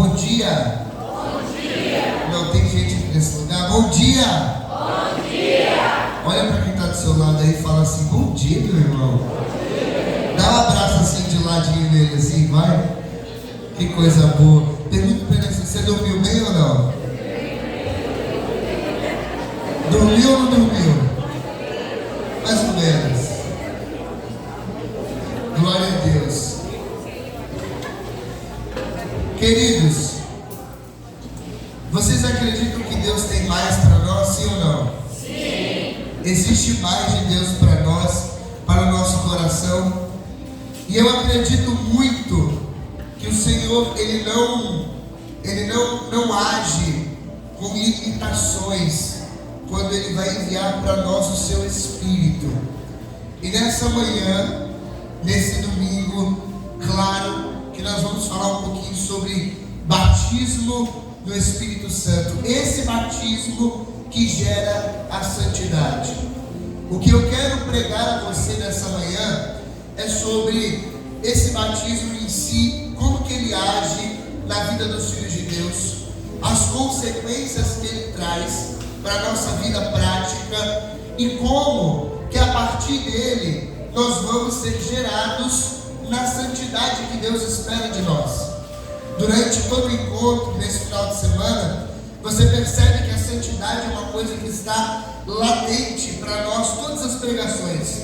Bom dia. Bom dia. Não, tem gente aqui nesse lugar. Bom dia. Bom dia. Olha para quem está do seu lado aí e fala assim: bom dia, meu irmão. Dá um abraço assim de ladinho nele, assim, vai. Que coisa boa. Pergunta para ele assim: você dormiu bem ou não? Dormiu ou não dormiu? Mais ou menos. Glória a Deus. Queridos, vocês acreditam que Deus tem mais para nós, sim ou não? Sim. Existe mais de Deus para nós, para o nosso coração. E eu acredito muito que o Senhor, Ele não age com limitações quando Ele vai enviar para nós o seu Espírito. E nessa manhã, nesse domingo, claro que nós vamos falar um pouquinho sobre batismo no Espírito Santo. Esse batismo que gera a santidade. O que eu quero pregar a você nessa manhã é sobre esse batismo em si, como que ele age na vida dos filhos de Deus, as consequências que ele traz para a nossa vida prática e como que a partir dele nós vamos ser gerados na santidade que Deus espera de nós. Durante todo o encontro, nesse final de semana, você percebe que a santidade é uma coisa que está latente para nós, todas as pregações.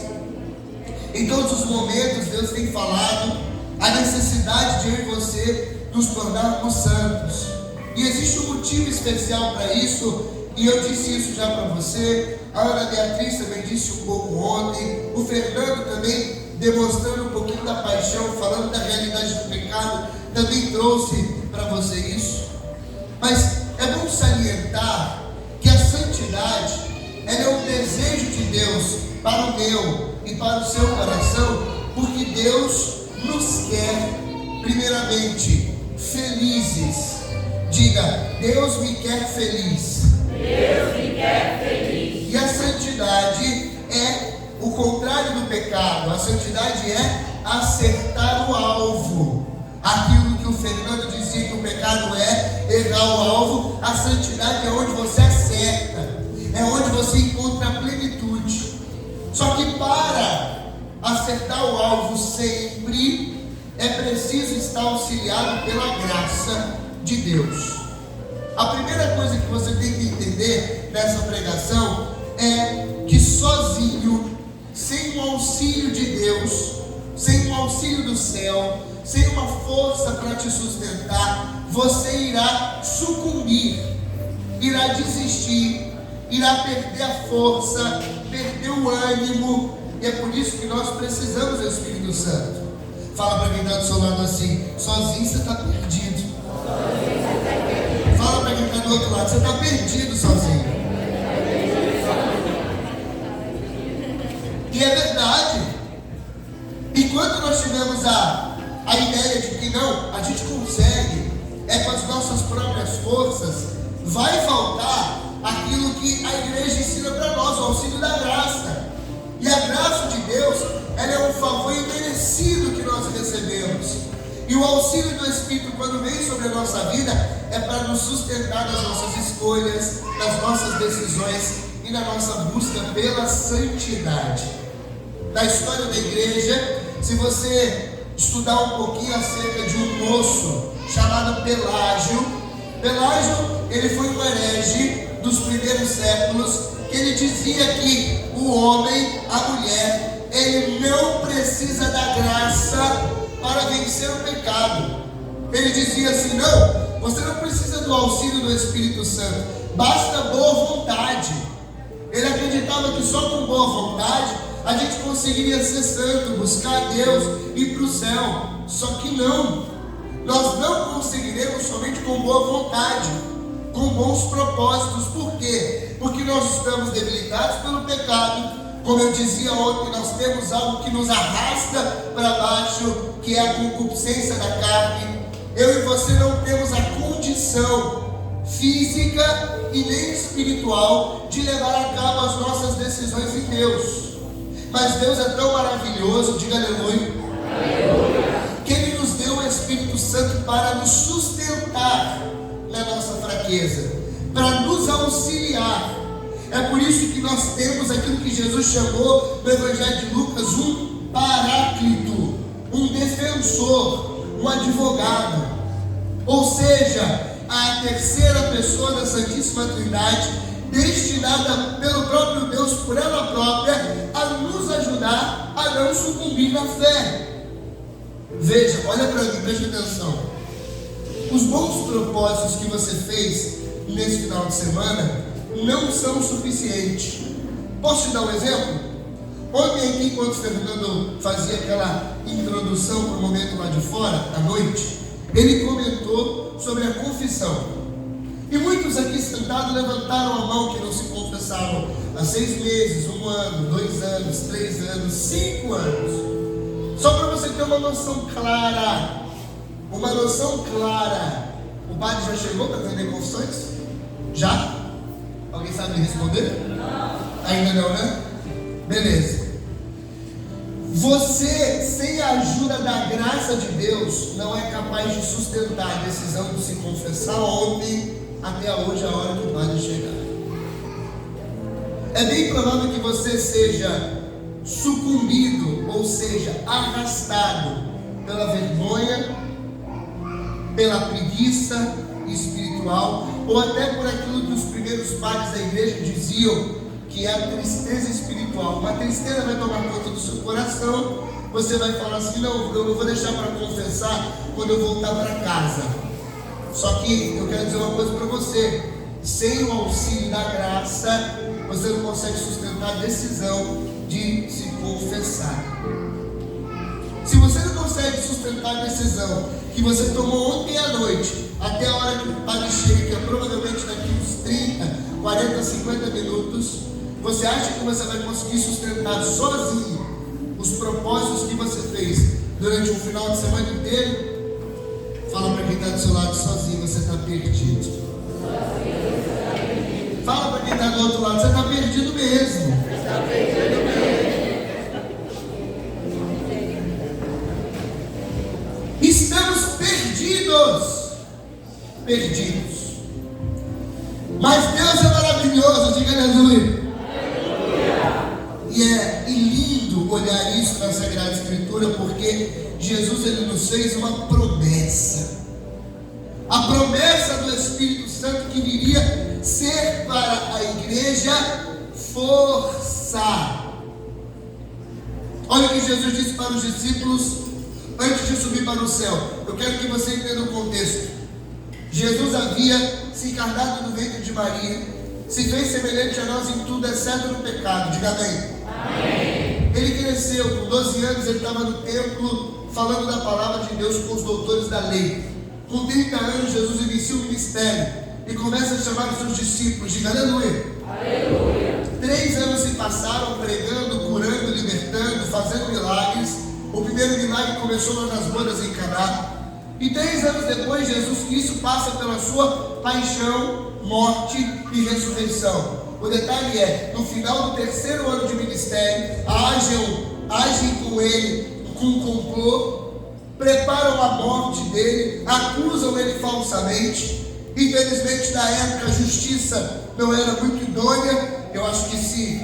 Em todos os momentos, Deus tem falado a necessidade de eu e você nos tornarmos santos. E existe um motivo especial para isso, e eu disse isso já para você. A Ana Beatriz também disse um pouco ontem. O Fernando também, demonstrando um pouquinho da paixão, falando da realidade do pecado, também trouxe para você isso. Mas é bom salientar que a santidade, ela é um desejo de Deus para o meu e para o seu coração, porque Deus nos quer, primeiramente, felizes. Diga: Deus me quer feliz. Deus me quer feliz. E a santidade é o contrário do pecado. A santidade é acertar o alvo. Aquilo que o Fernando dizia que o pecado é errar o alvo, a santidade é onde você acerta, é onde você encontra a plenitude. Só que para acertar o alvo sempre, é preciso estar auxiliado pela graça de Deus. A primeira coisa que você tem que entender nessa pregação é que sozinho, sem o auxílio de Deus, sem o auxílio do céu, sem uma força para te sustentar, você irá sucumbir, irá desistir, irá perder a força, perder o ânimo. E é por isso que nós precisamos do Espírito Santo. Fala para quem está do seu lado assim: sozinho você está perdido. Fala para quem está do outro lado: você está perdido sozinho. E é verdade. Enquanto nós tivemos a ideia de que não, a gente consegue, é com as nossas próprias forças, vai faltar aquilo que a igreja ensina para nós, o auxílio da graça. E a graça de Deus, ela é um favor imerecido que nós recebemos. E o auxílio do Espírito, quando vem sobre a nossa vida, é para nos sustentar nas nossas escolhas, nas nossas decisões e na nossa busca pela santidade. Na história da igreja, se você estudar um pouquinho acerca de um moço chamado Pelágio, ele foi um herege dos primeiros séculos, que ele dizia que o homem, a mulher, ele não precisa da graça para vencer o pecado. Ele dizia assim: não, você não precisa do auxílio do Espírito Santo, basta boa vontade. Ele acreditava que só com boa vontade a gente conseguiria ser santo, buscar Deus, ir para o céu. Só que não, nós não conseguiremos somente com boa vontade, com bons propósitos. Por quê? Porque nós estamos debilitados pelo pecado. Como eu dizia ontem, nós temos algo que nos arrasta para baixo, que é a concupiscência da carne. Eu e você não temos a condição física e nem espiritual de levar a cabo as nossas decisões em Deus. Mas Deus é tão maravilhoso, diga aleluia, que Ele nos deu o Espírito Santo para nos sustentar na nossa fraqueza, para nos auxiliar. É por isso que nós temos aquilo que Jesus chamou no Evangelho de Lucas um paráclito, um defensor, um advogado. Ou seja, a terceira pessoa da Santíssima Trindade, destinada pelo próprio Deus, por ela própria, a nos ajudar a não sucumbir na fé. Veja, olha para mim, preste atenção. Os bons propósitos que você fez nesse final de semana não são suficientes. Posso te dar um exemplo? Ontem aqui, enquanto o Fernando fazia aquela introdução para o momento lá de fora, à noite, ele comentou sobre a confissão. E muitos aqui sentados levantaram a mão que não se confessavam há 6 meses, 1 ano, 2 anos, 3 anos, 5 anos. Só para você ter uma noção clara. Uma noção clara. O padre já chegou para atender confissões? Já? Alguém sabe me responder? Não. Ainda não, né? Beleza. Você, sem a ajuda da graça de Deus, não é capaz de sustentar a decisão de se confessar ontem até hoje, a hora que o padre chegar. É bem provável que você seja sucumbido, ou seja, arrastado pela vergonha, pela preguiça espiritual, ou até por aquilo que os primeiros padres da igreja diziam, que é a tristeza espiritual. Uma tristeza vai tomar conta do seu coração. Você vai falar assim: não, eu não vou deixar para confessar quando eu voltar para casa. Só que eu quero dizer uma coisa para você: sem o auxílio da graça, você não consegue sustentar a decisão de se confessar. Se você não consegue sustentar a decisão que você tomou ontem à noite, até a hora que o padre chega, que é provavelmente daqui uns 30, 40, 50 minutos, você acha que você vai conseguir sustentar sozinho os propósitos que você fez durante um final de semana inteiro? Fala para quem está do seu lado: sozinho você está perdido. Fala para quem está do outro lado: você está perdido mesmo. Está perdido mesmo. Estamos perdidos. Perdidos. Mas Deus é maravilhoso, diga aleluia. E é lindo olhar isso na Sagrada Escritura, porque Jesus, ele nos fez uma promessa. A promessa do Espírito Santo que viria ser para a igreja força. Olha o que Jesus disse para os discípulos antes de subir para o céu. Eu quero que você entenda o contexto. Jesus havia se encarnado no ventre de Maria, se fez semelhante a nós em tudo, exceto no pecado. Diga amém. Amém. Ele cresceu, com 12 anos ele estava no templo falando da palavra de Deus com os doutores da lei. Com 30 anos Jesus inicia o ministério e começa a chamar os seus discípulos. Diga aleluia. Aleluia. 3 anos se passaram pregando, curando, libertando, fazendo milagres. O primeiro milagre começou lá nas bodas em Caná. E 3 anos depois, Jesus Cristo passa pela sua paixão, morte e ressurreição. O detalhe é, no final do 3º ano de ministério, agem com ele com um complô, preparam a morte dele, acusam ele falsamente. Infelizmente, na época, a justiça não era muito idônea. Eu acho que se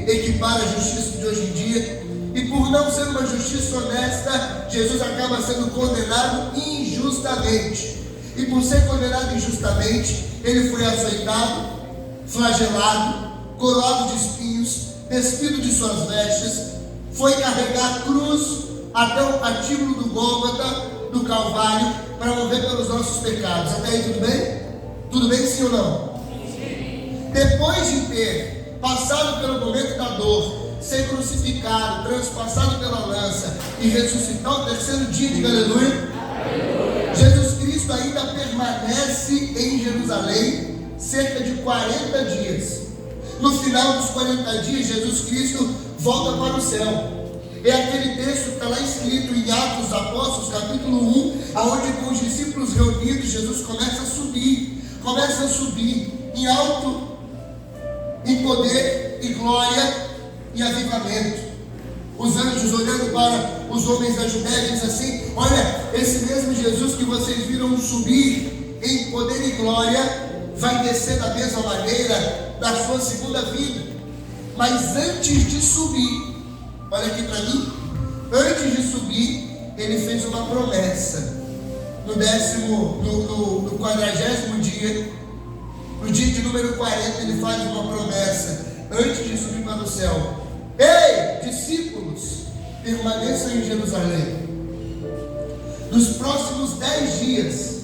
equipara à justiça de hoje em dia. E por não ser uma justiça honesta, Jesus acaba sendo condenado injustamente. E por ser condenado injustamente, ele foi açoitado, flagelado, coroado de espinhos, despido de suas vestes, foi carregar a cruz até o patíbulo do Gólgota, do Calvário, para morrer pelos nossos pecados. Até aí tudo bem? Tudo bem, sim ou não? Sim. Depois de ter passado pelo momento da dor, ser crucificado, transpassado pela lança e ressuscitar o 3º dia, diga aleluia. Aleluia. Jesus Cristo ainda permanece em Jerusalém cerca de 40 dias. No final dos 40 dias, Jesus Cristo volta para o céu. É aquele texto que está lá escrito em Atos dos Apóstolos, capítulo 1, aonde com os discípulos reunidos, Jesus começa a subir em alto, em poder e glória e avivamento. os anjos olhando para os homens da Judéia, diz assim: olha, esse mesmo Jesus que vocês viram subir em poder e glória, vai descer da mesma maneira da sua segunda vinda. Mas antes de subir, olha aqui para mim, antes de subir, ele fez uma promessa. No 40º dia, no dia de número 40, ele faz uma promessa, antes de subir para o céu: ei, discípulos, permaneçam em Jerusalém. Nos próximos 10 dias,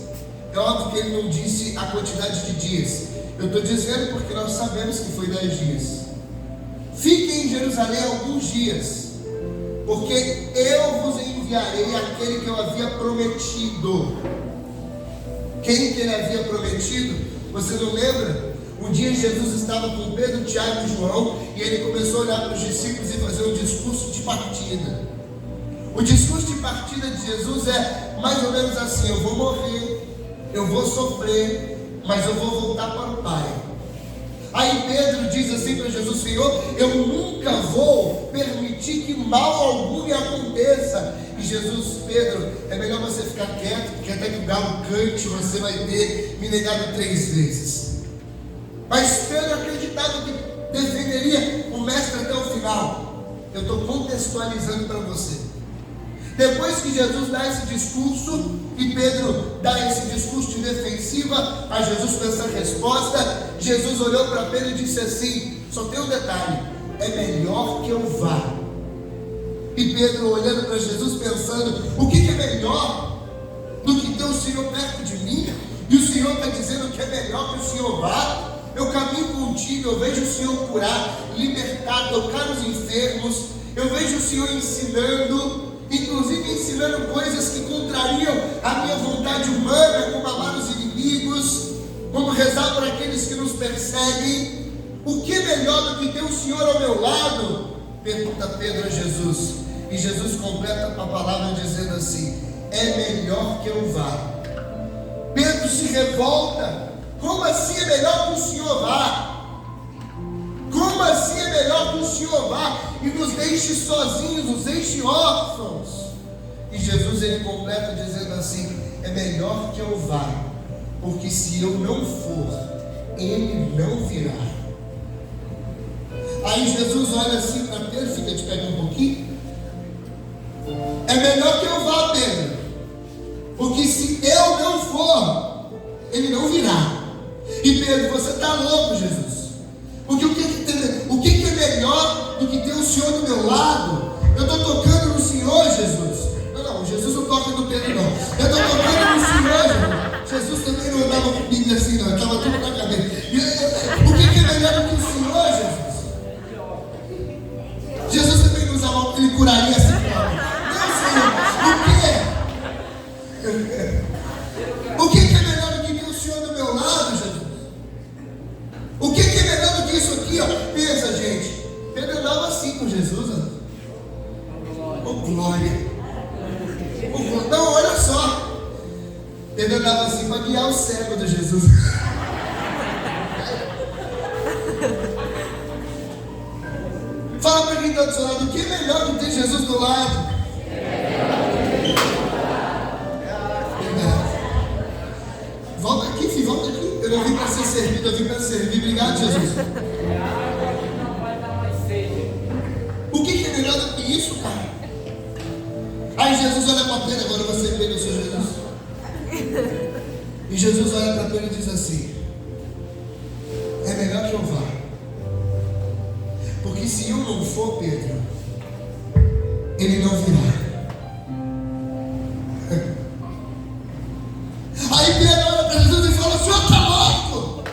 é óbvio que ele não disse a quantidade de dias, eu estou dizendo porque nós sabemos que foi 10 dias. Fiquem em Jerusalém alguns dias, porque eu vos enviarei aquele que eu havia prometido. Quem que ele havia prometido? Você não lembra? Um dia Jesus estava com Pedro, Tiago e João, e ele começou a olhar para os discípulos e fazer um discurso de partida. O discurso de partida de Jesus é mais ou menos assim: eu vou morrer, eu vou sofrer, mas eu vou voltar para o Pai. Aí Pedro diz assim para Jesus: Senhor, eu nunca vou permitir que mal algum me aconteça. E Jesus: Pedro, é melhor você ficar quieto, porque até que o galo cante, você vai ter me negado 3 vezes. Mas Pedro acreditava que defenderia o mestre até o final. Eu estou contextualizando para você. Depois que Jesus dá esse discurso, e Pedro dá esse discurso de defensiva a Jesus com essa resposta, Jesus olhou para Pedro e disse assim: só tem um detalhe, é melhor que eu vá. E Pedro olhando para Jesus pensando: o que é melhor do que ter o Senhor perto de mim? E o Senhor está dizendo que é melhor que o Senhor vá. Eu caminho contigo, eu vejo o Senhor curar, libertar, tocar os enfermos, eu vejo o Senhor ensinando, inclusive ensinando coisas que contrariam a minha vontade humana, como amar os inimigos, como rezar por aqueles que nos perseguem. O que é melhor do que ter o Senhor ao meu lado? Pergunta Pedro a Jesus. E Jesus completa a palavra dizendo assim: é melhor que eu vá. Pedro se revolta: como assim é melhor que o Senhor vá? Como assim é melhor que o Senhor vá e nos deixe sozinhos, nos deixe órfãos? E Jesus ele completa dizendo assim: é melhor que eu vá, porque se eu não for, ele não virá. Aí Jesus olha assim para Pedro, fica de pé um pouquinho. É melhor que eu vá, Pedro, porque se eu não for, ele não virá. E Pedro: você está louco, Jesus, porque o que é melhor do que ter o Senhor do meu lado? Eu estou tocando no Senhor, Jesus. Não, Jesus não toca no Pedro, não. Eu estou tocando no Senhor, Jesus. Jesus também não andava com Bíblia assim, não, estava tudo na cabeça. O que é melhor do que o Senhor, Jesus? Jesus também não usava, ele curaria assim. Não, Senhor, o que é melhor do que ter o Senhor do meu lado, Jesus? O que é melhor do que isso aqui, ó? Pensa, gente. Pedro andava assim com Jesus, ó. Oh, glória. Oh, glória. Não, olha só. Pedro andava assim para guiar o cego de Jesus. Fala para quem está do seu lado: o que é melhor do que ter Jesus do lado? Volta aqui, filho, volta aqui. Eu não vim para ser servido, eu vim para servir. Obrigado, Jesus. O que é melhor do que isso, cara? Aí Jesus olha para Pedro: agora você vê o seu Jesus. E Jesus olha para Pedro e diz assim: é melhor que eu vá, porque se eu não for, Pedro, ele não virá. Aí Pedro olha para Jesus e fala: o Senhor está louco?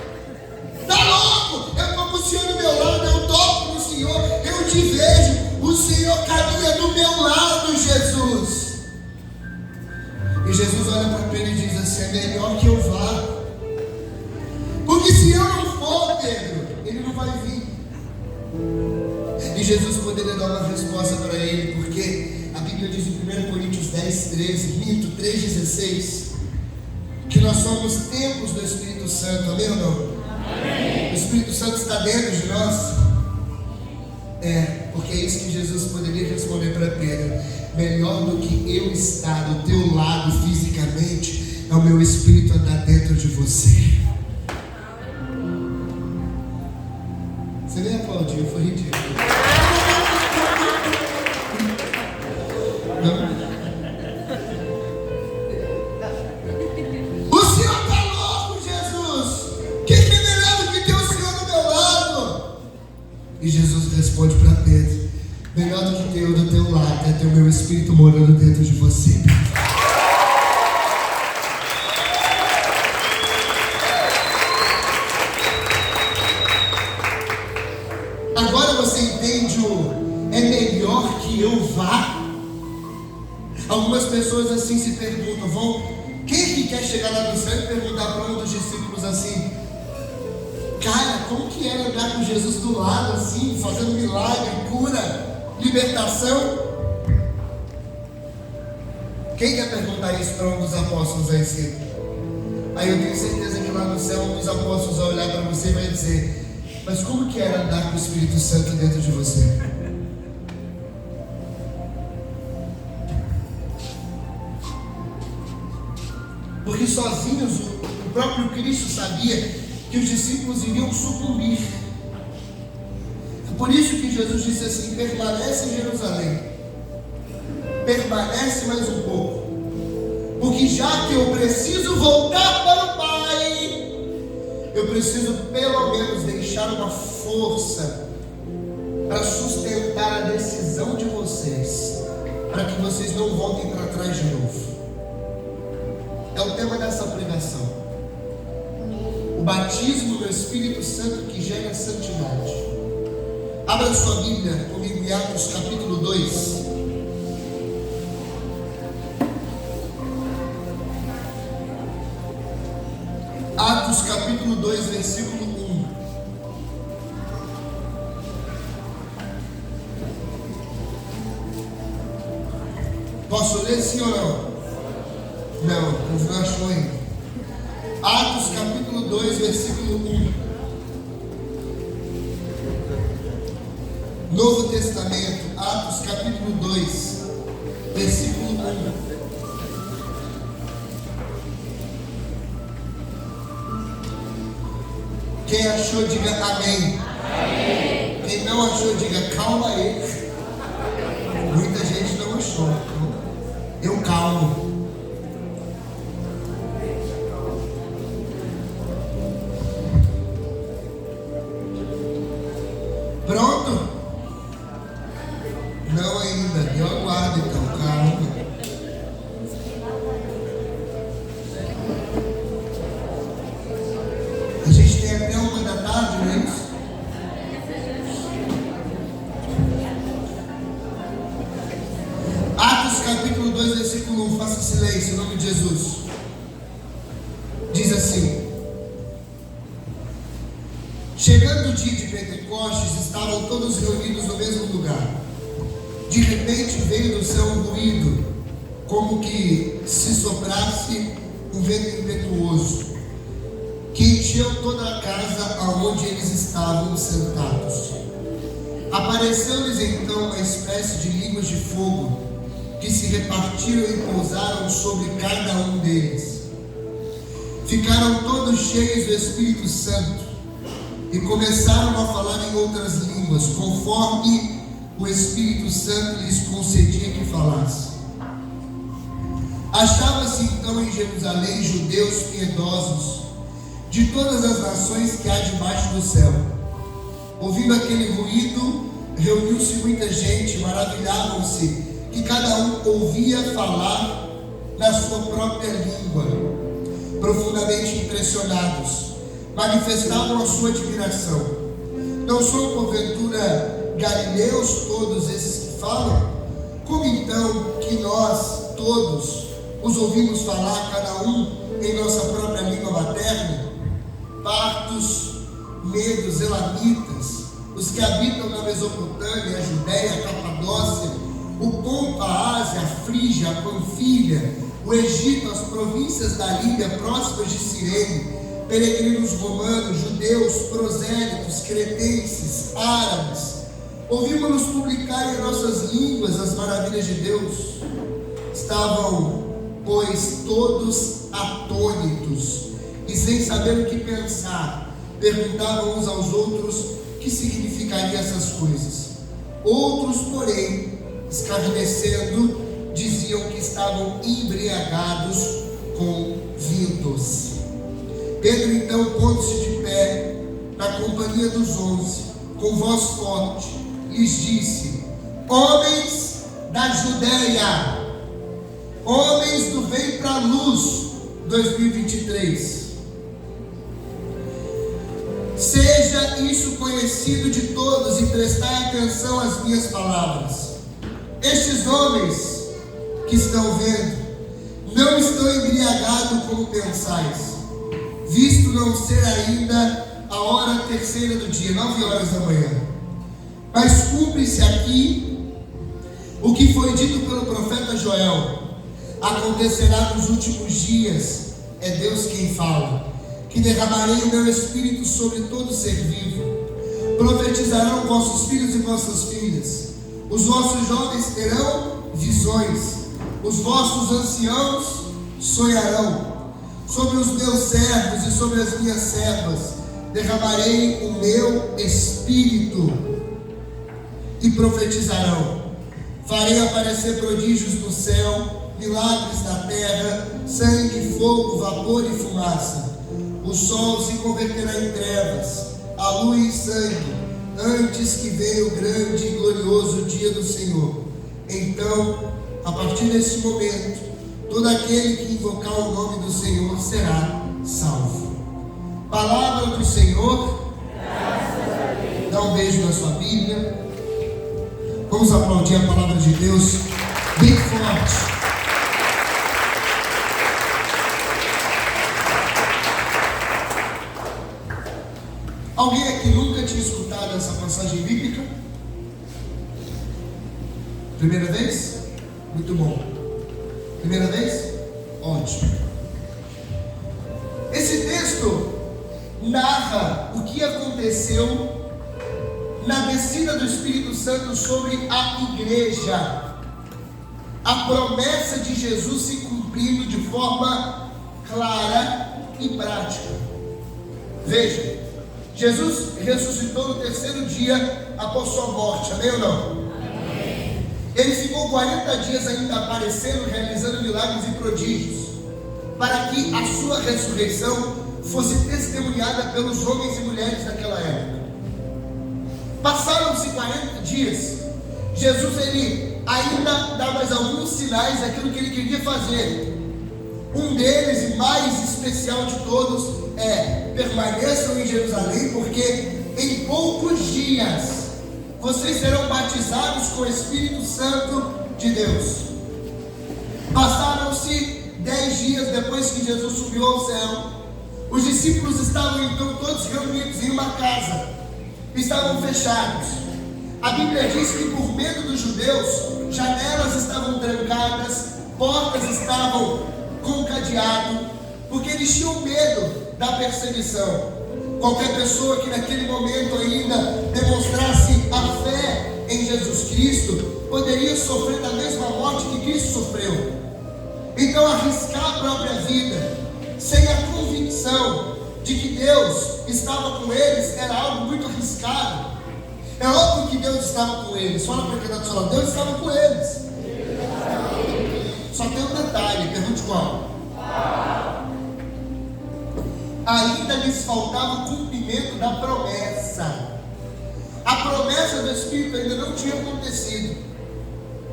Está louco? Eu estou com o Senhor do meu lado, eu toco no Senhor, eu te vejo, o Senhor caminha do meu lado, Jesus. E Jesus olha para Pedro e diz assim: é melhor que eu vá, porque se eu não for, Pedro, ele não vai vir. E Jesus poderia dar uma resposta para ele, porque a Bíblia diz em 1 Coríntios 10:13, 3:16, que nós somos templos do Espírito Santo. Amém ou não? Amém. O Espírito Santo está dentro de nós. Porque é isso que Jesus poderia responder para Pedro. Melhor do que eu estar do teu lado fisicamente, é o meu Espírito andar dentro de você. Você nem aplaudiu, foi ridículo. Não. O Senhor está louco, Jesus. Quem é melhor do que ter o Senhor do meu lado? E Jesus responde para Pedro: melhor do que ter eu do teu lado é ter o meu Espírito morando dentro de você. Agora você entende é melhor que eu vá? Algumas pessoas assim se perguntam, quem que quer chegar lá no céu e perguntar para um dos discípulos assim: cara, como que era andar com Jesus do lado assim, fazendo milagre, cura, libertação? Quem quer perguntar isso para um dos apóstolos aí cedo? Aí eu tenho certeza que lá no céu um dos apóstolos vai olhar para você e vai dizer: mas como que era andar com o Espírito Santo dentro de você? Porque sozinhos o próprio Cristo sabia que os discípulos iriam sucumbir. É por isso que Jesus disse assim: permanece em Jerusalém, permanece mais um pouco, porque já que eu preciso voltar para o Pai, eu preciso pelo menos deixar uma força para sustentar a decisão de vocês, para que vocês não voltem para trás de novo. É o tema dessa pregação: o batismo do Espírito Santo que gera santidade. Abra sua Bíblia comigo em Atos capítulo 2. Atos capítulo 2, versículo 1. Posso ler sim ou não? Não achou ainda. Atos capítulo 2, versículo 1. Novo Testamento, Atos capítulo 2, versículo 1. Quem achou, diga amém. Amém. Quem não achou, diga calma aí. Muita gente não achou. Eu calmo. Pronto? Não ainda. Eu aguardo então, calma. A gente tem até 1 da tarde, não é isso? Atos capítulo 2, versículo 1. Faça silêncio em nome de Jesus. Diz assim: chegando o dia de Pentecostes, estavam todos reunidos no mesmo lugar. De repente veio do céu um ruído, como que se soprasse um vento impetuoso, que encheu toda a casa aonde eles estavam sentados. Apareceu-lhes então uma espécie de línguas de fogo, que se repartiram e pousaram sobre cada um deles. Ficaram todos cheios do Espírito Santo e começaram a falar em outras línguas, conforme o Espírito Santo lhes concedia que falasse. Achava-se então em Jerusalém judeus piedosos de todas as nações que há debaixo do céu. Ouvindo aquele ruído, reuniu-se muita gente, maravilhavam-se que cada um ouvia falar na sua própria língua. Profundamente impressionados, manifestavam a sua admiração. Não são porventura galileus todos esses que falam? Como então que nós todos os ouvimos falar, cada um em nossa própria língua materna? Partos, medos, elamitas, os que habitam na Mesopotâmia, a Judéia, a Capadócia, o Ponto, a Ásia, a Frígia, a Panfilha, o Egito, as províncias da Líbia, próximas de Cirene, peregrinos romanos, judeus, prosélitos, cretenses, árabes, Ouvimos publicar em nossas línguas as maravilhas de Deus. Estavam, pois, todos atônitos e sem saber o que pensar, perguntavam uns aos outros o que significariam essas coisas. Outros, porém, escarnecendo, diziam que estavam embriagados com vinho doce. Pedro, então, pondo-se de pé, na companhia dos 11, com voz forte, lhes disse: homens da Judéia, homens do Vem para a Luz 2023, seja isso conhecido de todos e prestai atenção às minhas palavras. Estes homens que estão vendo não estão embriagados como pensais, visto não ser ainda a hora terceira do dia, 9 horas da manhã. Mas cumpre-se aqui o que foi dito pelo profeta Joel: acontecerá nos últimos dias, é Deus quem fala, que derramarei o meu espírito sobre todo ser vivo. Profetizarão vossos filhos e vossas filhas, os vossos jovens terão visões, os vossos anciãos sonharão. Sobre os meus servos e sobre as minhas servas derramarei o meu espírito e profetizarão. Farei aparecer prodígios no céu, milagres na terra, sangue, fogo, vapor e fumaça. O sol se converterá em trevas, a lua em sangue, antes que venha o grande e glorioso dia do Senhor. Então, a partir desse momento, todo aquele que invocar o nome do Senhor será salvo. Palavra do Senhor. Dá um beijo na sua Bíblia. Vamos aplaudir a palavra de Deus bem forte. Alguém aqui nunca tinha escutado essa passagem bíblica? Primeira vez? Muito bom. Primeira vez? Ótimo. Esse texto narra o que aconteceu na descida do Espírito Santo sobre a igreja. A promessa de Jesus se cumprindo de forma clara e prática. Veja, Jesus ressuscitou no terceiro dia após sua morte, amém ou não? Ele ficou 40 dias ainda aparecendo, realizando milagres e prodígios, para que a sua ressurreição fosse testemunhada pelos homens e mulheres daquela época. Passaram-se 40 dias, Jesus ele ainda dá mais alguns sinais daquilo que ele queria fazer. Um deles, e mais especial de todos, é: permaneçam em Jerusalém, porque em poucos dias vocês serão batizados com o Espírito Santo de Deus. Passaram-se 10 dias depois que Jesus subiu ao céu. Os discípulos estavam então todos reunidos em uma casa, estavam fechados. A Bíblia diz que por medo dos judeus, janelas estavam trancadas, portas estavam com cadeado, porque eles tinham medo da perseguição. Qualquer pessoa que naquele momento ainda demonstrasse a fé em Jesus Cristo poderia sofrer da mesma morte que Cristo sofreu. Então, arriscar a própria vida sem a convicção de que Deus estava com eles era algo muito arriscado. É óbvio que Deus estava com eles. Fala para quem está do seu lado: Deus estava com eles. Só tem um detalhe, pergunte qual? Ainda lhes faltava o cumprimento da promessa. A promessa do Espírito ainda não tinha acontecido.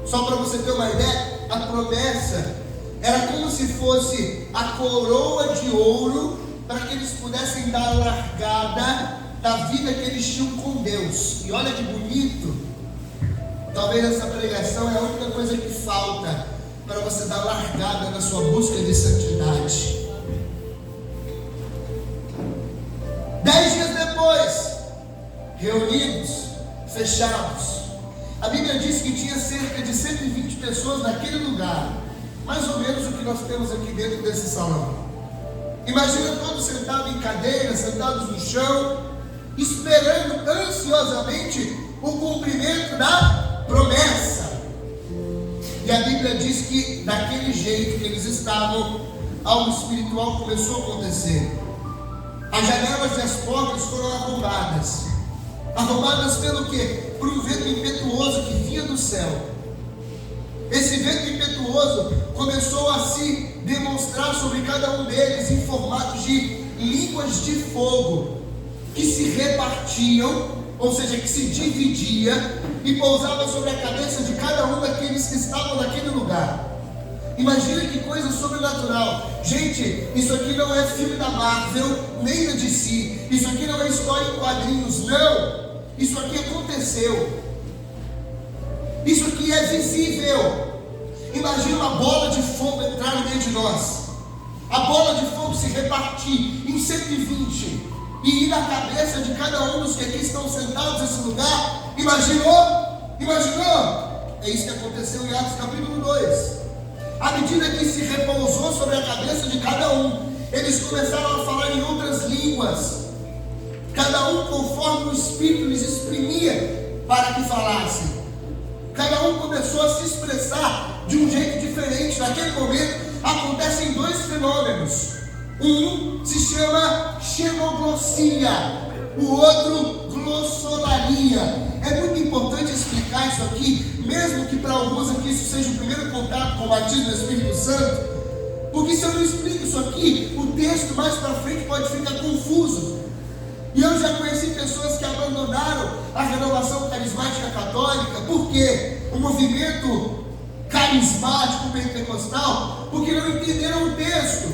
Só para você ter uma ideia, a promessa era como se fosse a coroa de ouro para que eles pudessem dar largada da vida que eles tinham com Deus. E olha que bonito. Talvez essa pregação é a única coisa que falta para você dar largada na sua busca de santidade. 10 dias depois, reunidos, fechados, a Bíblia diz que tinha cerca de 120 pessoas naquele lugar, mais ou menos o que nós temos aqui dentro desse salão. Imagina todos sentados em cadeiras, sentados no chão, esperando ansiosamente o cumprimento da promessa. E a Bíblia diz que daquele jeito que eles estavam, algo espiritual começou a acontecer. As janelas e as portas foram arrombadas. Arrombadas pelo quê? Por um vento impetuoso que vinha do céu. Esse vento impetuoso começou a se demonstrar sobre cada um deles em formato de línguas de fogo, que se repartiam, ou seja, que se dividia e pousava sobre a cabeça de cada um daqueles que estavam naquele lugar. Imagina que coisa sobrenatural. Gente, isso aqui não é filme da Marvel, nem da DC. Isso aqui não é história em quadrinhos, não. Isso aqui aconteceu. Isso aqui é visível. Imagina uma bola de fogo entrar no meio de nós. A bola de fogo se repartir em 120 e ir na cabeça de cada um dos que aqui estão sentados nesse lugar. Imaginou? Imaginou? É isso que aconteceu em Atos capítulo 2. À medida que se repousou sobre a cabeça de cada um, eles começaram a falar em outras línguas, cada um conforme o Espírito lhes exprimia para que falassem. Cada um começou a se expressar de um jeito diferente. Naquele momento acontecem dois fenômenos. Um se chama xenoglossia, o outro glossolalia. É muito importante explicar isso aqui, mesmo que para alguns aqui isso seja o primeiro contato com o batismo do Espírito Santo, porque se eu não explico isso aqui, o texto mais para frente pode ficar confuso. E eu já conheci pessoas que abandonaram a renovação carismática católica. Por quê? O movimento carismático pentecostal, porque não entenderam o texto.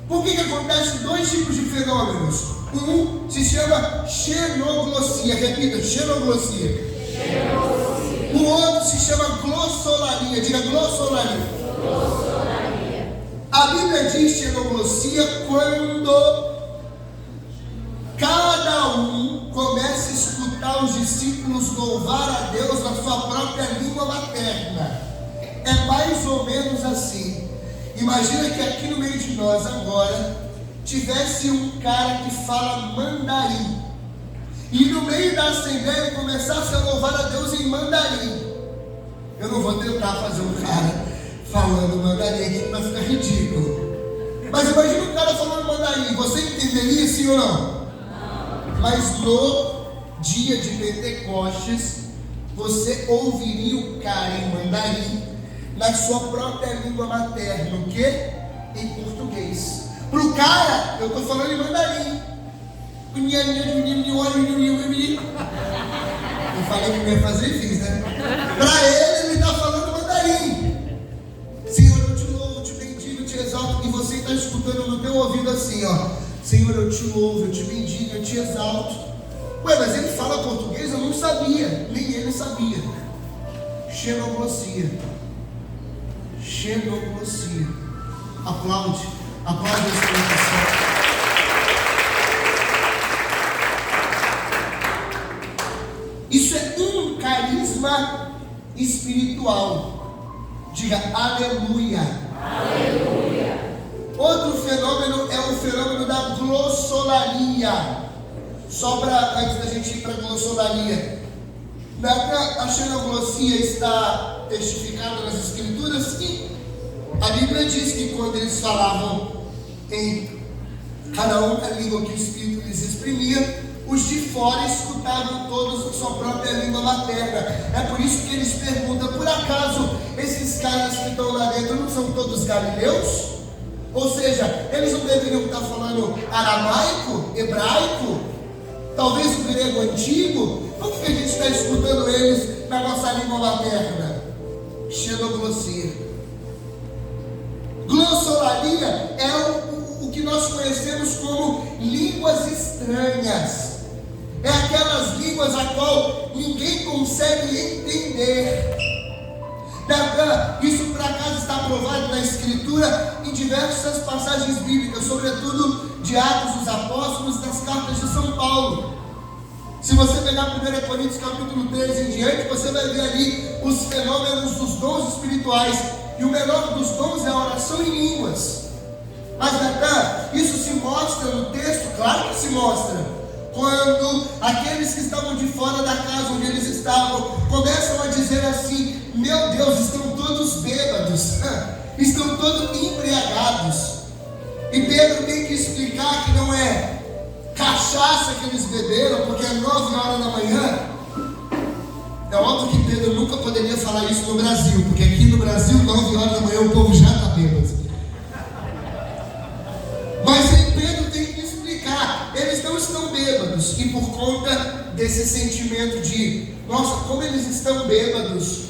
Por que acontece dois tipos de fenômenos? Um se chama xenoglossia. Repita, xenoglossia. O outro se chama glossolalia. Diga glossolalia. A Bíblia diz xenoglossia quando cada um começa a escutar os discípulos louvar a Deus na sua própria língua materna. É mais ou menos assim. Imagina que aqui no meio de nós agora tivesse um cara que fala mandarim, e no meio da assembleia ele começasse a louvar a Deus em mandarim. Eu não vou tentar fazer um cara falando mandarim aqui para ficar ridículo, mas imagina um cara falando mandarim. Você entenderia sim ou não? Mas no dia de Pentecostes você ouviria o cara em mandarim na sua própria língua materna. O quê? Em português. Para o cara, eu estou falando em mandarim. Eu falei que eu ia fazer e fiz, né? Para ele está falando mandarim. Senhor, eu te louvo, te bendigo, te exalto. E você está escutando no teu ouvido assim, ó: Senhor, eu te louvo, eu te bendigo, eu te exalto. Ué, mas ele fala português? Eu não sabia. Nem ele sabia. Xenoglossia. Xenoglossia. Aplaude a explicação. Isso é um carisma espiritual. Diga aleluia. Aleluia. Outro fenômeno é o fenômeno da glossolalia. Só para, antes da gente ir para a glossolalia, a xenoglossia está testificada nas Escrituras que a Bíblia diz que quando eles falavam em cada um a língua que o Espírito lhes exprimia, os de fora escutavam todos a sua própria língua materna. É por isso que eles perguntam: por acaso esses caras que estão lá dentro não são todos galileus? Ou seja, eles não deveriam estar falando aramaico, hebraico, talvez o grego antigo? Por que a gente está escutando eles na nossa língua materna? Xenoglossia. Glossolalia é o que nós conhecemos como línguas estranhas. É aquelas línguas a qual ninguém consegue entender. Isso por acaso está provado na Escritura em diversas passagens bíblicas, sobretudo de Atos dos Apóstolos, das cartas de São Paulo. Se você pegar 1 Coríntios capítulo 13 em diante, você vai ver ali os fenômenos dos dons espirituais. E o menor dos dons é a oração em línguas. Mas Natan, isso se mostra no texto? Claro que se mostra. quando aqueles que estavam de fora da casa onde eles estavam começam a dizer assim: meu Deus, estão todos bêbados, estão todos embriagados. E Pedro tem que explicar que não é cachaça que eles beberam, porque é 9 horas da manhã. É óbvio que Pedro nunca poderia falar isso no Brasil, porque aqui no Brasil, 9 horas da manhã, o povo já está bêbado. Mas aí Pedro tem que explicar: eles não estão bêbados, e por conta desse sentimento de, nossa, como eles estão bêbados,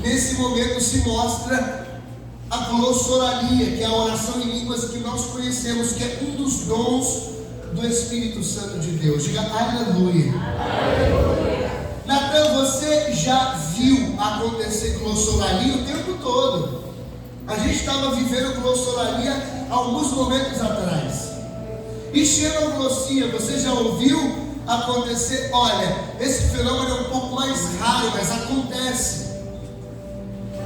nesse momento se mostra a glossolalia, que é a oração em línguas que nós conhecemos, que é um dos dons do Espírito Santo de Deus. Diga aleluia. Aleluia. Natan, você já viu acontecer glossolalia o tempo todo? A gente estava vivendo glossolalia alguns momentos atrás. E xenoglossia, você já ouviu acontecer? Olha, esse fenômeno é um pouco mais raro, mas acontece.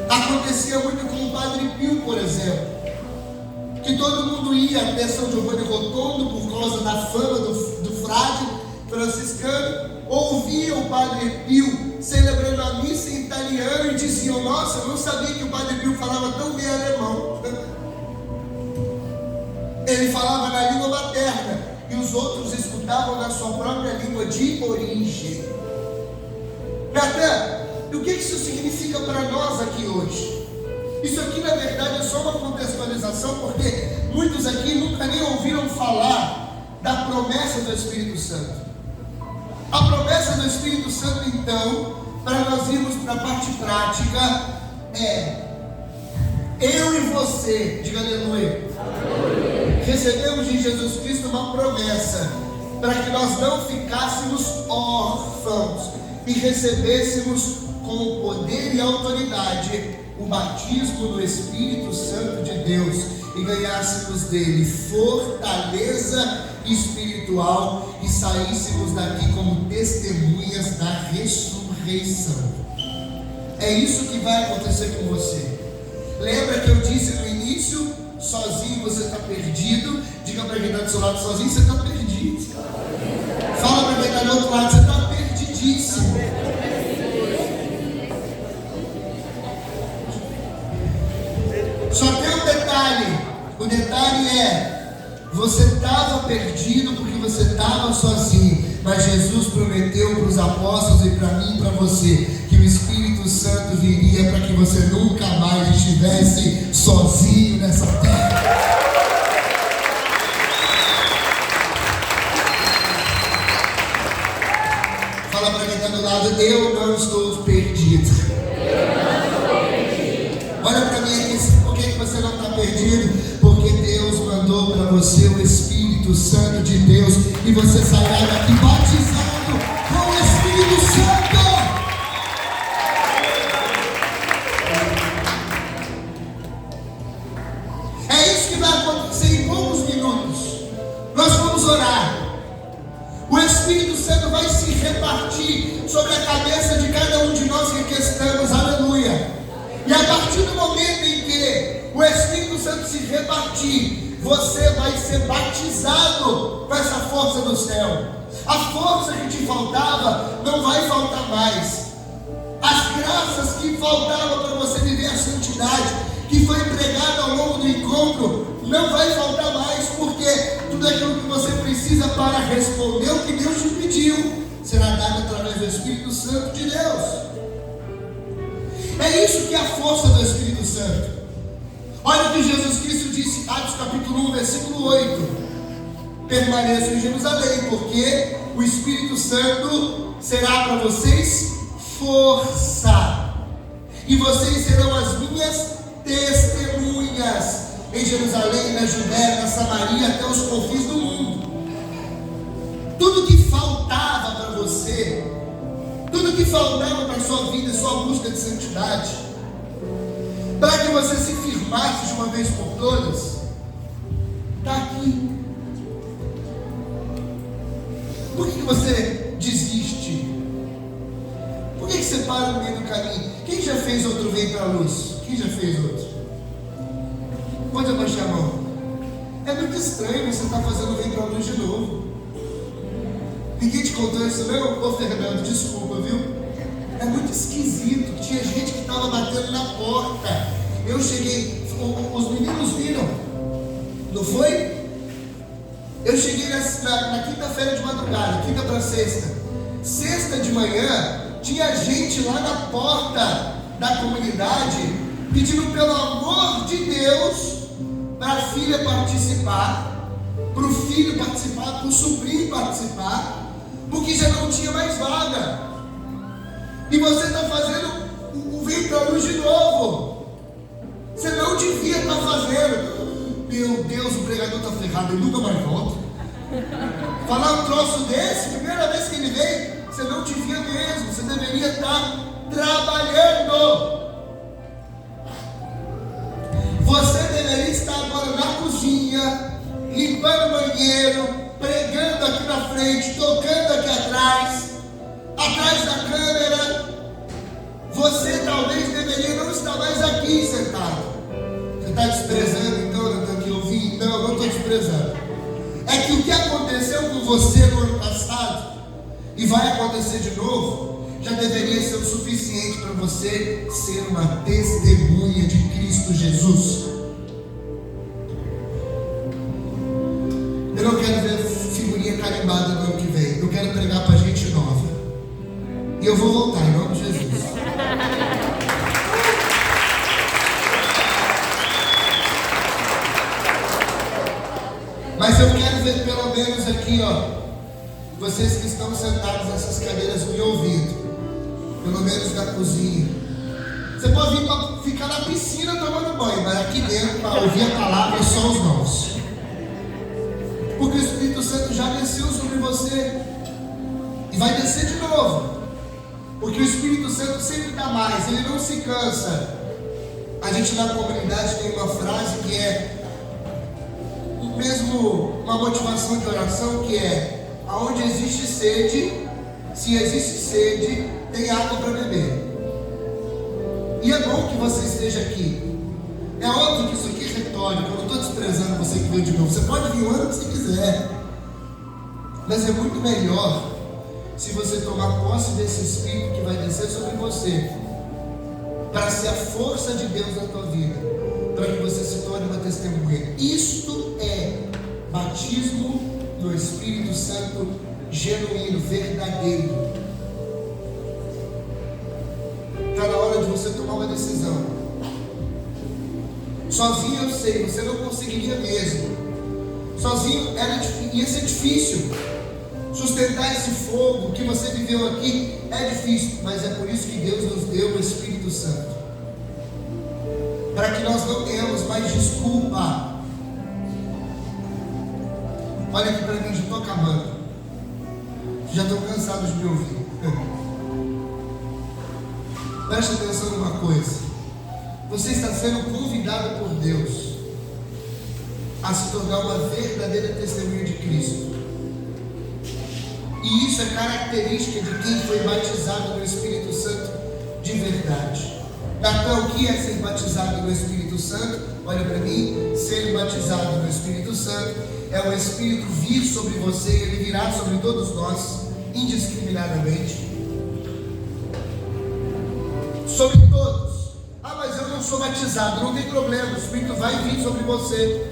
Acontecia muito com o Padre Pio, por exemplo, que todo mundo ia até São Giovanni Rotondo por causa da fama do frade franciscano, ouvia o Padre Pio celebrando a missa em italiano e diziam: nossa, eu não sabia que o Padre Pio falava tão bem alemão. Ele falava na língua materna e os outros escutavam na sua própria língua de origem. Natan, o que isso significa para nós aqui hoje? Isso aqui na verdade é só uma contextualização, porque muitos aqui nunca nem ouviram falar da promessa do Espírito Santo. A promessa do Espírito Santo, então, para nós irmos para a parte prática, é: eu e você, diga aleluia, recebemos de Jesus Cristo uma promessa para que nós não ficássemos órfãos e recebêssemos com poder e autoridade o batismo do Espírito Santo de Deus e ganhássemos dele fortaleza espiritual e saíssemos daqui como testemunhas da ressurreição. É isso que vai acontecer com você. Lembra que eu disse no início: sozinho você está perdido. Diga para quem está do seu lado: sozinho você está perdido. Fala para quem está do outro lado: você está perdidíssimo. Só tem um detalhe. O detalhe é: você estava perdido porque você estava sozinho, mas Jesus prometeu para os apóstolos e para mim e para você que o Espírito Santo viria para que você nunca mais estivesse sozinho nessa terra. Fala para quem está do lado: eu não estou perdido. Olha para mim aqui: por que você não está perdido? Porque Deus mandou para você o Espírito Santo de Deus, e você sairá daqui batizado com o Espírito Santo. É isso que vai acontecer em poucos minutos. Nós vamos orar. O Espírito Santo vai se repartir sobre a cabeça de cada um de nós que estamos. Aleluia. E a partir do momento em que o Espírito Santo se repartir, você vai ser batizado com essa força do céu. A força que te faltava não vai faltar mais. As graças que faltavam para você viver a santidade, que foi pregada ao longo do encontro, não vai faltar mais, porque tudo aquilo que você precisa para responder o que Deus te pediu será dado através do Espírito Santo de Deus. É isso que é a força do Espírito Santo. Olha o que Jesus Cristo disse, Atos capítulo 1, versículo 8: permaneçam em Jerusalém, porque o Espírito Santo será para vocês força, e vocês serão as minhas testemunhas em Jerusalém, na Judéia, na Samaria, até os confins do mundo. Tudo que faltava para você, tudo que faltava para a sua vida, sua busca de santidade, para que você se firmasse de uma vez por todas, está aqui. Por que você desiste? Por que você para no meio do caminho? Quem já fez outro vem para a luz? Quem já fez outro? Pode abaixar a mão. É muito estranho você estar fazendo vem para a luz de novo. Ninguém te contou isso não? Ô Fernando, desculpa, viu? É muito esquisito. Tinha gente que estava batendo na porta. Eu cheguei, os meninos viram, não foi? Eu cheguei na quinta-feira de madrugada, quinta para sexta. Sexta de manhã, tinha gente lá na porta da comunidade pedindo pelo amor de Deus para a filha participar, para o filho participar, para o sobrinho participar, porque já não tinha mais vaga. E você está fazendo o Ventanos de novo. Você não devia estar fazendo. Meu Deus, o pregador está ferrado, ele nunca mais volta. Falar um troço desse, primeira vez que ele vem, você não devia mesmo. Você deveria estar trabalhando. Você deveria estar agora na cozinha, limpando o banheiro, pregando aqui na frente, tocando aqui atrás da câmera. Você talvez deveria não estar mais aqui sentado. Você está desprezando então, Natan, que eu vim? Não, eu não estou desprezando. É que o que aconteceu com você no ano passado, e vai acontecer de novo, já deveria ser o suficiente para você ser uma testemunha de Cristo Jesus. Eu não quero ver figurinha carimbada no ano que vem. Eu quero pregar para gente nova. E eu vou voltar em nome de Jesus. Mas eu quero ver pelo menos aqui, ó, vocês que estão sentados nessas cadeiras me ouvindo, pelo menos na cozinha. Você pode vir para ficar na piscina tomando banho, mas aqui dentro, para ouvir a palavra, é só os mãos. Porque o Espírito Santo já desceu sobre você e vai descer de novo. Porque o Espírito Santo sempre dá mais, ele não se cansa. A gente na comunidade tem uma frase que é mesmo uma motivação de oração, que é: aonde existe sede, se existe sede, tem água para beber. E é bom que você esteja aqui. É óbvio que isso aqui é retórico, eu não estou desprezando você que veio de novo. Você pode vir o ano que você quiser, mas é muito melhor se você tomar posse desse Espírito que vai descer sobre você, para ser a força de Deus na tua vida, para que você se torne uma testemunha. Isto é batismo no Espírito Santo genuíno, verdadeiro. Está na hora de você tomar uma decisão. Sozinho eu sei, você não conseguiria mesmo. Sozinho ia ser difícil. Sustentar esse fogo que você viveu aqui é difícil, mas é por isso que Deus nos deu o Espírito Santo, para que nós não tenhamos mais desculpa. Olha aqui para mim, já estou acabando. Já estou cansado de me ouvir. Preste atenção numa coisa. Você está sendo convidado por Deus a se tornar uma verdadeira testemunha de Cristo. E isso é característica de quem foi batizado no Espírito Santo de verdade. Então, o que é ser batizado no Espírito Santo? Olha para mim, ser batizado no Espírito Santo é o Espírito vir sobre você, ele virá sobre todos nós, indiscriminadamente. Sobre todos. Ah, mas eu não sou batizado, não tem problema, o Espírito vai vir sobre você.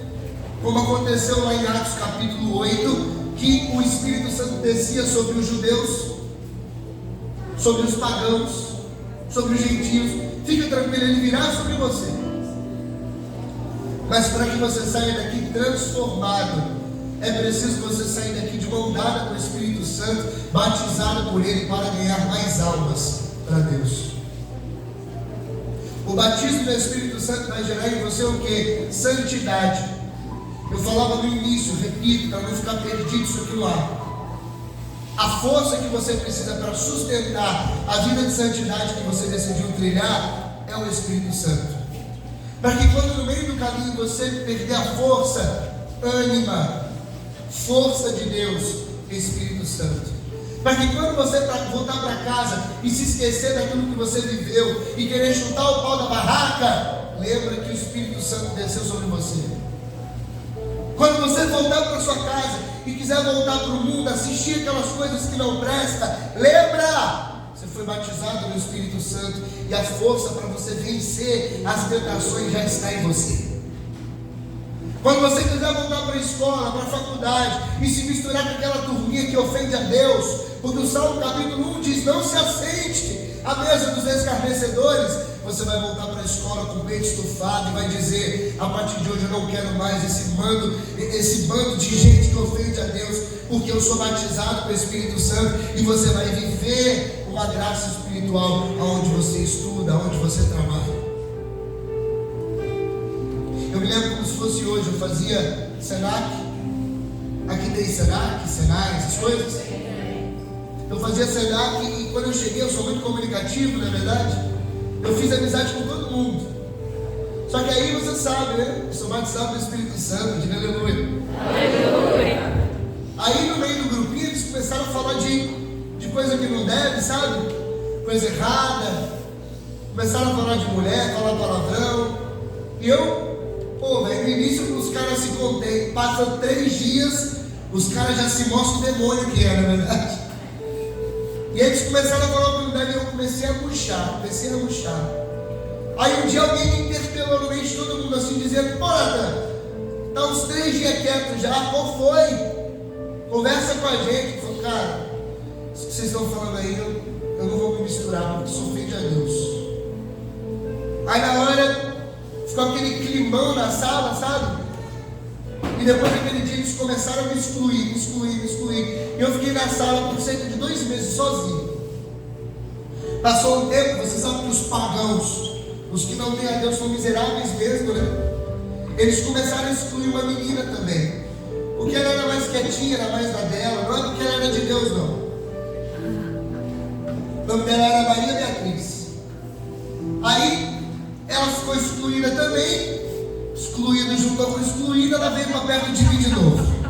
Como aconteceu lá em Atos capítulo 8, que o Espírito Santo descia sobre os judeus, sobre os pagãos, sobre os gentios. Fica tranquilo, ele virá sobre você. Mas para que você saia daqui transformado, é preciso que você saia daqui de mão dada com o Espírito Santo, batizado por ele, para ganhar mais almas para Deus. O batismo do Espírito Santo vai gerar em você o que? Santidade. Eu falava no início, repito, para não ficar perdido isso aqui no ar. A força que você precisa para sustentar a vida de santidade que você decidiu trilhar é o Espírito Santo. Para que quando no meio do caminho você perder a força, ânima, força de Deus, Espírito Santo. Para que quando você voltar para casa e se esquecer daquilo que você viveu e querer chutar o pau da barraca, lembra que o Espírito Santo desceu sobre você. Quando Quando você voltar para sua casa e quiser voltar para o mundo, assistir aquelas coisas que não prestam, lembra, você foi batizado no Espírito Santo e a força para você vencer as tentações já está em você. Quando você quiser voltar para a escola, para a faculdade e se misturar com aquela turminha que ofende a Deus, porque o Salmo capítulo 1 diz: não se assente à mesa dos escarnecedores. Você vai voltar para a escola com o peito estufado e vai dizer: a partir de hoje eu não quero mais esse bando de gente que ofende a Deus, porque eu sou batizado com o Espírito Santo. E você vai viver uma graça espiritual aonde você estuda, aonde você trabalha. Eu me lembro como se fosse hoje. Eu fazia Senac. Aqui tem Senac, Senai, essas coisas. Eu fazia Senac e quando eu cheguei, eu sou muito comunicativo, não é verdade? Eu fiz amizade com todo mundo. Só que aí você sabe, né? Eu sou batizado no Espírito Santo, diga aleluia. Aleluia. Aí no meio do grupinho eles começaram a falar de coisa que não deve, sabe? Coisa errada. Começaram a falar de mulher, falar palavrão. E eu, no início os caras se contêm. Passam 3 dias, os caras já se mostram o demônio que é, na verdade. E eles começaram a falar a verdade e eu comecei a murchar. Aí um dia alguém me interpelou no meio de todo mundo assim, dizendo: pô, Natan, tá uns 3 dias quieto já, qual foi? Conversa com a gente. Eu falei: cara, isso que vocês estão falando aí, eu não vou me misturar, porque isso ofende a Deus. Aí na hora, ficou aquele climão na sala, sabe? E depois daquele dia eles começaram a me excluir. E eu fiquei na sala por cerca de 2 meses sozinho. Passou um tempo, você sabe que os pagãos, os que não têm a Deus, são miseráveis mesmo, né? Eles começaram a excluir uma menina também. Porque ela era mais quietinha, era mais da dela. Não é porque ela era de Deus, não. O nome dela era Maria Beatriz. Aí ela ficou excluída também. Excluída juntou com excluída, ela veio para perto de mim de novo.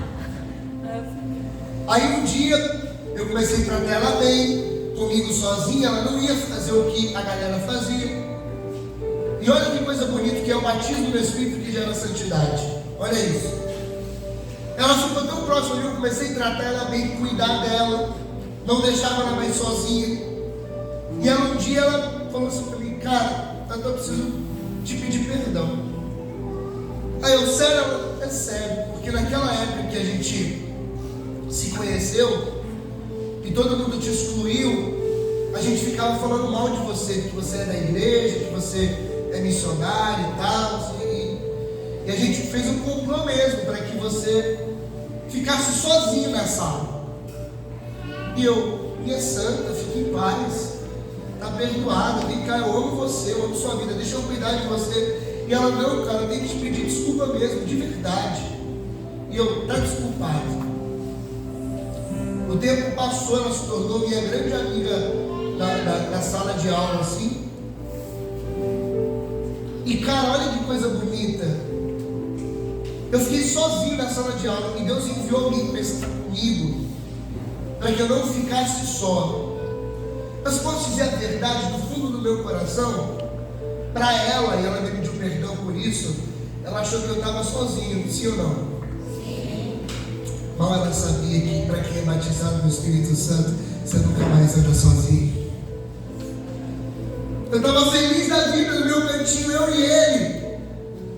Aí um dia eu comecei a tratar ela bem, comigo sozinha. Ela não ia fazer o que a galera fazia. E olha que coisa bonita que é o batismo do Espírito que gera santidade. Olha isso. Ela ficou tão próxima de mim, eu comecei a tratar ela bem, cuidar dela, não deixava ela mais sozinha. E ela um dia ela falou assim para mim: cara, eu preciso te pedir perdão. Aí eu: sério? É sério, porque naquela época que a gente se conheceu e todo mundo te excluiu, a gente ficava falando mal de você, que você é da igreja, que você é missionário e tal, e a gente fez um complô mesmo para que você ficasse sozinho na sala. E eu: minha santa, fique em paz, está perdoada, vem cá, eu amo você, eu amo sua vida, deixa eu cuidar de você. E ela: não, cara, eu tenho que te pedir desculpa mesmo, de verdade. E eu: tá desculpado. O tempo passou, ela se tornou minha grande amiga na sala de aula, assim. E cara, olha que coisa bonita. Eu fiquei sozinho na sala de aula e Deus enviou alguém para estar comigo, para que eu não ficasse só. Mas posso dizer a verdade, do fundo do meu coração, para ela, e ela me pediu perdão por isso, ela achou que eu estava sozinho, sim ou não? Sim. Mal ela sabia que para quem é batizado no Espírito Santo, você nunca mais anda sozinho. Eu estava feliz da vida no meu cantinho, eu e ele.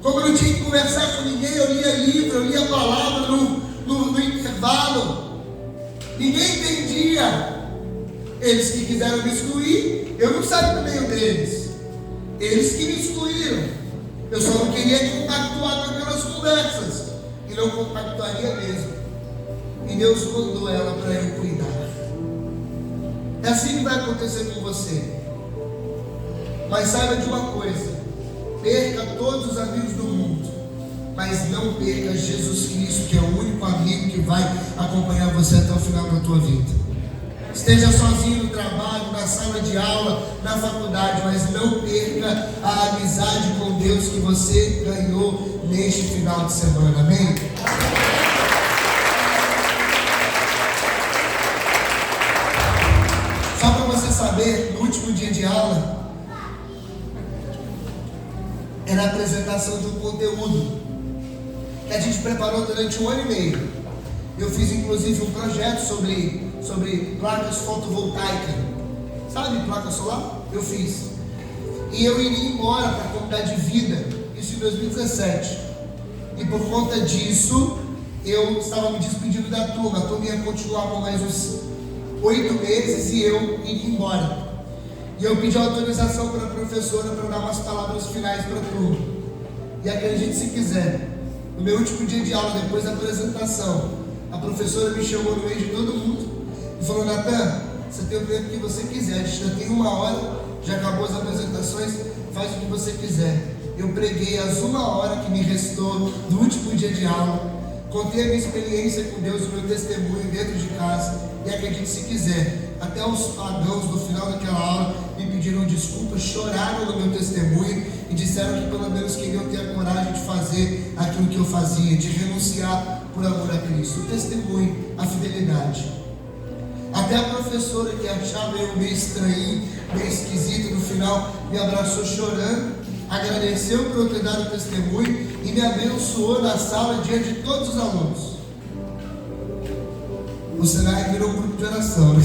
Como eu não tinha que conversar com ninguém, eu lia livro, eu lia a palavra no intervalo. Ninguém entendia. Eles que quiseram me excluir, eu não saí no meio deles. Eles que me excluíram. Eu só não queria compactuar com aquelas conversas. E não compactuaria mesmo. E Deus mandou ela para eu cuidar. É assim que vai acontecer com você. Mas saiba de uma coisa: perca todos os amigos do mundo, mas não perca Jesus Cristo, que é o único amigo que vai acompanhar você até o final da tua vida. Esteja sozinho no trabalho, na sala de aula, na faculdade, mas não perca a amizade com Deus que você ganhou neste final de semana. Amém? Só para você saber, no último dia de aula era a apresentação de um conteúdo que a gente preparou durante 1 ano e meio. Eu fiz inclusive um projeto sobre placas fotovoltaicas. Sabe, placa solar? Eu fiz. E eu iria embora para a comunidade de vida, isso em 2017. E por conta disso, eu estava me despedindo da turma. A turma ia continuar por mais uns 8 meses e eu iria embora. E eu pedi autorização para a professora para dar umas palavras finais para a turma. E acredite se quiser, no meu último dia de aula, depois da apresentação, a professora me chamou no meio de todo mundo e falou: Natan, você tem o tempo que você quiser, a gente já tem 1 hora, já acabou as apresentações, faz o que você quiser. Eu preguei as 1 hora que me restou no último dia de aula, contei a minha experiência com Deus, o meu testemunho dentro de casa, e acredite se quiser, até os pagãos no final daquela aula me pediram desculpas, choraram no meu testemunho e disseram que pelo menos queriam ter a coragem de fazer aquilo que eu fazia, de renunciar por amor a Cristo. O testemunho, a fidelidade. Até a professora, que achava eu meio estranho, meio esquisito, no final me abraçou chorando, agradeceu por eu ter dado o testemunho e me abençoou na sala diante de todos os alunos. O Senai virou um grupo de oração, né?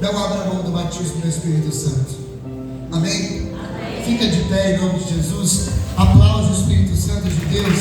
Não abra a mão do batismo do Espírito Santo. Amém? Amém? Fica de pé em nome de Jesus. Aplaude o Espírito Santo de Deus.